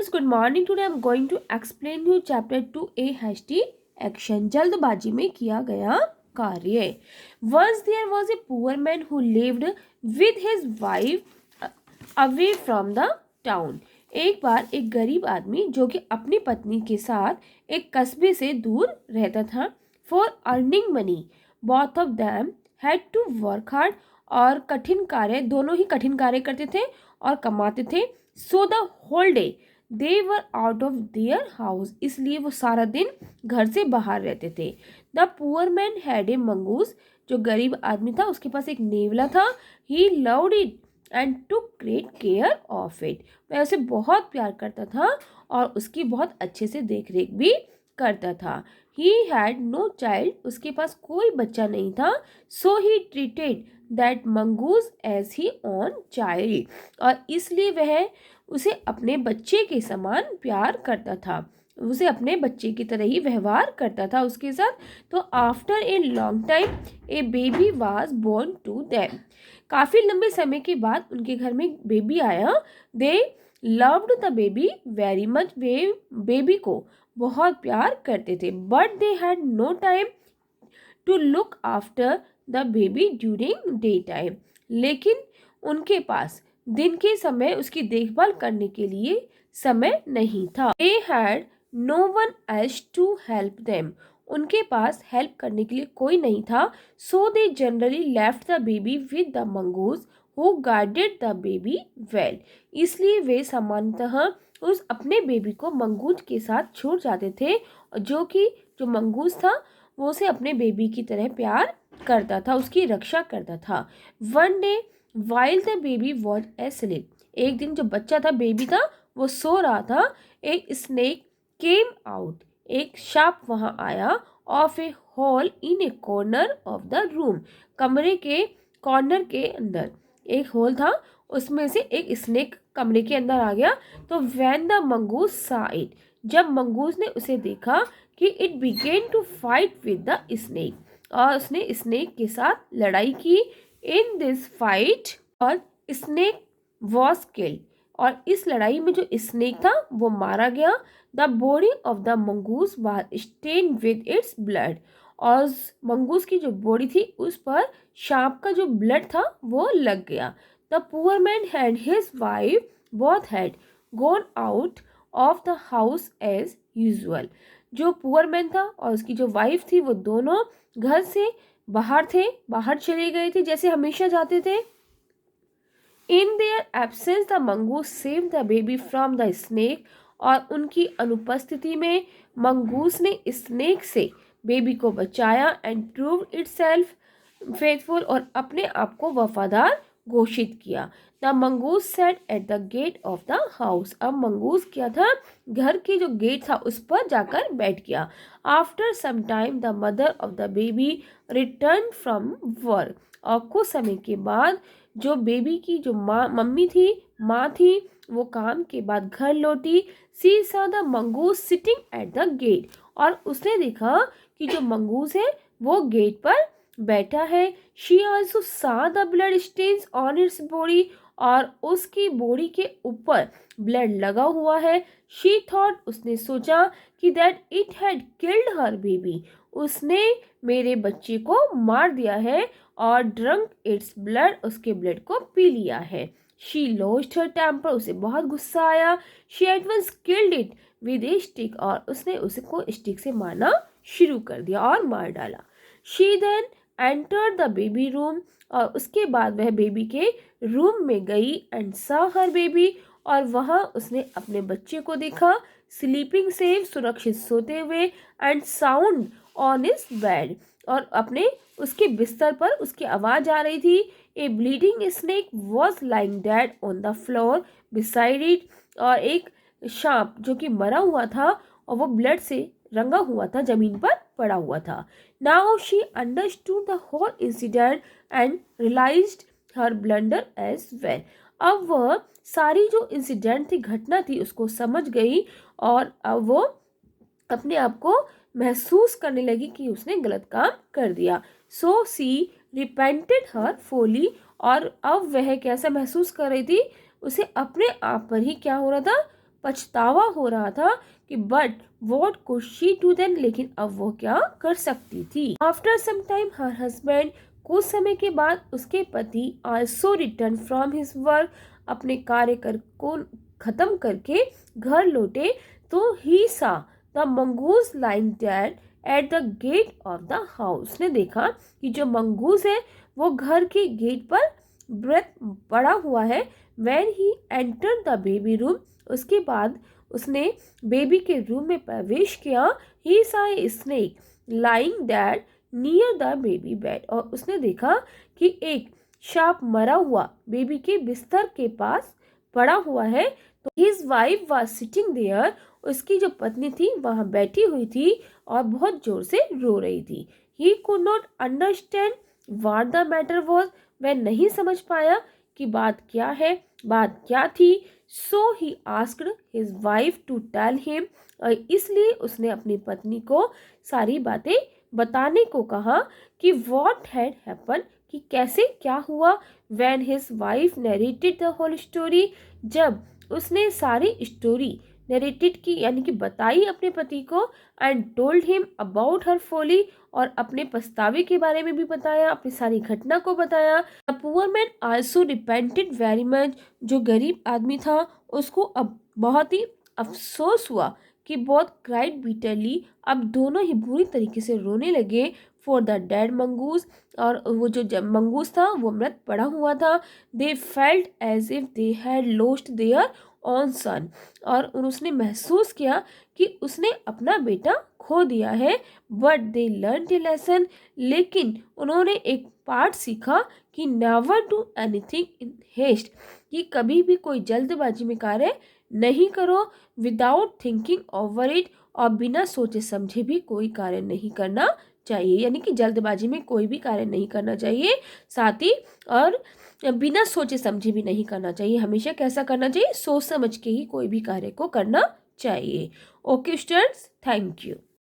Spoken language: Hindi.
Students, good morning. Today I am going to explain you chapter 2A hasty action, जल्दबाजी में किया गया कार्य। Once there was a poor man who lived with his wife away from the town. एक बार एक गरीब आदमी जो कि अपनी पत्नी के साथ एक कस्बे से दूर रहता था। For earning money both of them had to work hard. और कठिन कार्य, दोनों ही कठिन कार्य करते थे और कमाते थे। So the whole day they were out of their house, इसलिए वो सारा दिन घर से बाहर रहते थे। The poor man had a mongoose, जो गरीब आदमी था उसके पास एक नेवला था। He loved it and took great care of it, वह उसे बहुत प्यार करता था और उसकी बहुत अच्छे से देख रेख भी करता था। ही हैड नो चाइल्ड, उसके पास कोई बच्चा नहीं था। So he treated that mongoose as he own child, और इसलिए वह उसे अपने बच्चे के समान प्यार करता था, उसे अपने बच्चे की तरह ही व्यवहार करता था उसके साथ। तो after a long time a baby was born to them, काफ़ी लंबे समय के बाद उनके घर में बेबी आया। They loved the baby very much, वे बेबी को बहुत प्यार करते थे। But they had no time to look after the baby during day time, लेकिन उनके पास दिन के समय उसकी देखभाल करने के लिए समय नहीं था। They had no one else to help them, उनके पास हेल्प करने के लिए कोई नहीं था। So they generally left the baby with the mongoose who guided the baby well, इसलिए वे सामान्यतः उस अपने बेबी को मंगूस के साथ छोड़ जाते थे, जो मंगूस था वो उसे अपने बेबी की तरह प्यार करता था, उसकी रक्षा करता था। One day while the baby was asleep, एक दिन जो बच्चा था, बेबी था, वो सो रहा था। एक स्नेक केम आउट, एक सांप वहां आया। Of a hole in a corner of the room, कमरे के कॉर्नर के अंदर एक होल था, उसमें से एक स्नेक कमरे के अंदर आ गया। तो when the mongoose saw it, जब मंगूस ने उसे देखा कि it began to fight with the snake, और उसने स्नेक के साथ लड़ाई की। इन दिस फाइट और स्नेक वॉज किल्ड, और इस लड़ाई में जो स्नेक था वो मारा गया। The body of the mongoose was stained with its blood, और मंगूस की जो बॉडी थी उस पर सांप का जो ब्लड था वो लग गया। The poor man and his wife both had gone out of the house as usual, जो पुअर मैन था और उसकी जो वाइफ थी वो दोनों घर से बाहर चले गए थे जैसे हमेशा जाते थे। In their absence the mongoose save the baby from the snake, और उनकी अनुपस्थिति में मंगूस ने स्नेक से बेबी को बचाया। एंड प्रूव इटसेल्फ फेथफुल, और अपने आप को वफादार घोषित किया। The mongoose sat at the gate of the house, अब मंगूस क्या था, घर के जो गेट था उस पर जाकर बैठ गया। After some time the mother of the baby return from work, और कुछ समय के बाद जो बेबी की जो माँ थी, वो काम के बाद घर लौटी। She saw the mongoose sitting at the gate, और उसने देखा कि जो मंगूस है वो गेट पर बैठा है। She also saw the blood stains on its body, और उसकी बॉडी के ऊपर ब्लड लगा हुआ है। शी थॉट, उसने सोचा कि that it had killed her baby, उसने मेरे बच्चे को मार दिया है और ड्रंक इट्स ब्लड, उसके ब्लड को पी लिया है। शी लॉस्ट हर टेम्पर, उसे बहुत गुस्सा आया। She at once killed it with a stick, और उसने उसको स्टिक से मारना शुरू कर दिया और मार डाला। She then enter the baby room, और उसके बाद वह बेबी के रूम में गई। एंड सा हर बेबी, और वहाँ उसने अपने बच्चे को देखा। स्लीपिंग सेफ, सुरक्षित सोते हुए। And sound on is bed, और अपने उसके बिस्तर पर उसकी आवाज़ आ रही थी। A bleeding snake was lying dead on the floor beside it, और एक सांप जो कि मरा हुआ था और वो ब्लड से रंगा हुआ था, जमीन पर पड़ा हुआ था। Now she understood the whole incident and realised her blunder as well, अब वह सारी जो इंसिडेंट थी, घटना थी, उसको समझ गई, और अब वो अपने आप को महसूस करने लगी कि उसने गलत काम कर दिया। सो सी रिपेंटेड हर फोली, और अब वह कैसा महसूस कर रही थी, उसे अपने आप पर ही क्या हो रहा था, पछतावा हो रहा था कि but what could she do then, लेकिन अब वो क्या कर सकती थी। After some time her husband, कुछ समय के बाद उसके पति also return from his work, अपने कार्य को खत्म करके घर लौटे तो he saw the mongoose lying dead at the gate of the house. ने देखा कि जो मंगूज है वो घर के गेट पर मृत पड़ा हुआ है। When he entered the baby room, उसके बाद उसने बेबी के रूम में प्रवेश किया। ही सा a snake lying dead near the baby bed, और उसने देखा कि एक सांप मरा हुआ बेबी के बिस्तर के पास पड़ा हुआ है। तो his wife was sitting there, उसकी जो पत्नी थी वहां बैठी हुई थी और बहुत जोर से रो रही थी। He could not understand what the matter was, वह नहीं समझ पाया कि बात क्या है, बात क्या थी। So he asked his wife to tell him, और इसलिए उसने अपनी पत्नी को सारी बातें बताने को कहा कि व्हाट हैड हैपन, कि कैसे क्या हुआ। When his wife narrated the whole story, जब उसने सारी स्टोरी नरेटेड की यानी कि बताई अपने पति को, and told him about her folly, और अपने पछतावे के बारे में भी बताया, अपनी सारी घटना को बताया। The poor man also repented very much, जो गरीब आदमी था उसको अब बहुत ही अफसोस हुआ कि बहुत क्राइड बिटरली, अब दोनों ही बुरी तरीके से रोने लगे फॉर द डेड मंगूज, और वो जो मंगूज था वो मृत पड़ा हुआ था। They felt as if they had lost their own son, और उसने महसूस किया कि उसने अपना बेटा खो दिया है। But they learn a lesson, लेकिन उन्होंने एक पाठ सीखा कि never do anything in haste, कि कभी भी कोई जल्दबाजी में कार्य नहीं करो, विदाउट थिंकिंग ओवर इट, और बिना सोचे समझे भी कोई कार्य नहीं करना चाहिए, यानी कि जल्दबाजी में कोई भी कार्य नहीं करना चाहिए, साथ ही और बिना सोचे समझे भी नहीं करना चाहिए। हमेशा कैसा करना चाहिए, सोच समझ के ही कोई भी कार्य को करना चाहिए। Okay students, thank you.